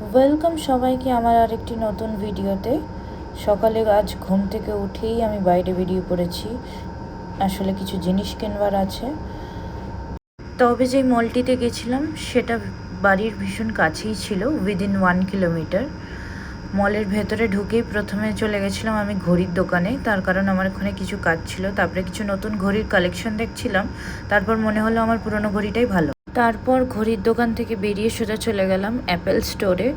Welcome সবাইকে আমার আরেকটি নতুন ভিডিওতে। সকালে আজ ঘুম থেকে উঠেই আমি বাইরে বেরিয়ে পড়েছি, আসলে কিছু জিনিস কিনবার আছে। তবে যেই মলটিতে গেছিলাম সেটা বাড়ির ভীষণ কাছেই ছিল, উইদিন 1 কিলোমিটার। মলের ভেতরে ঢুকেই প্রথমে চলে গেছিলাম আমি ঘড়ির দোকানে, তার কারণ আমার ওখানে কিছু কাজ ছিল। তারপরে কিছু নতুন ঘড়ির কালেকশন দেখছিলাম, তারপর মনে হলো আমার পুরনো ঘড়িটাই ভালো। তারপর ঘড়ির দোকান থেকে বেরিয়ে সোজা চলে গেলাম অ্যাপেল স্টোরে,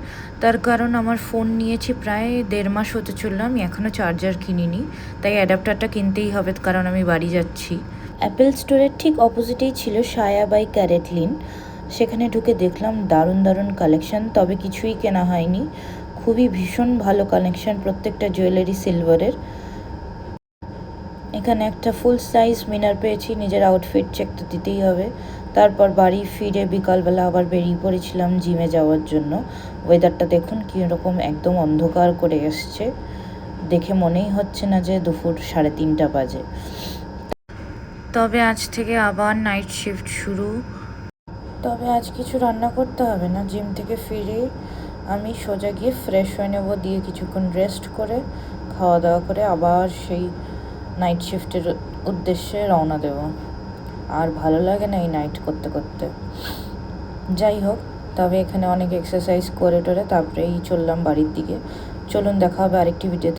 তার কারণ আমার ফোন নিয়েছি প্রায় 1.5 মাস হতে চললো, আমি এখনও চার্জার কিনিনি, তাই অ্যাডাপ্টারটা কিনতেই হবে কারণ আমি বাড়ি যাচ্ছি। অ্যাপেল স্টোরের ঠিক অপোজিটেই ছিল সায়া বাই ক্যারেটলিন। সেখানে ঢুকে দেখলাম দারুণ দারুণ কালেকশন, তবে কিছুই কেনা হয়নি। খুবই ভীষণ ভালো কালেকশন, প্রত্যেকটা জুয়েলারি সিলভারের। এখানে একটা ফুল সাইজ মিনার পেয়েছি, নিজের আউটফিট চেক তো দিতেই হবে। তারপর বাড়ি ফিরে বিকালবেলা আবার বেরিয়ে পড়েছিলাম জিমে যাওয়ার জন্য। ওয়েদারটা দেখুন কীরকম, একদম অন্ধকার করে এসছে, দেখে মনেই হচ্ছে না যে দুপুর 3:30 বাজে। তবে আজ থেকে আবার নাইট শিফট শুরু। তবে আজ কিছু রান্না করতে হবে না, জিম থেকে ফিরে আমি সোজা গিয়ে ফ্রেশ হয়ে নেবো, দিয়ে কিছুক্ষণ রেস্ট করে খাওয়া দাওয়া করে আবার সেই নাইট শিফটের উদ্দেশ্যে রওনা দেব। আর ভালো লাগে না এই নাইট করতে করতে। যাই হোক, তবে এখানে অনেক এক্সারসাইজ করে টোরে তারপরেই চললাম বাড়ির দিকে। চলুন দেখা হবে আরেকটি ভিডিওতে।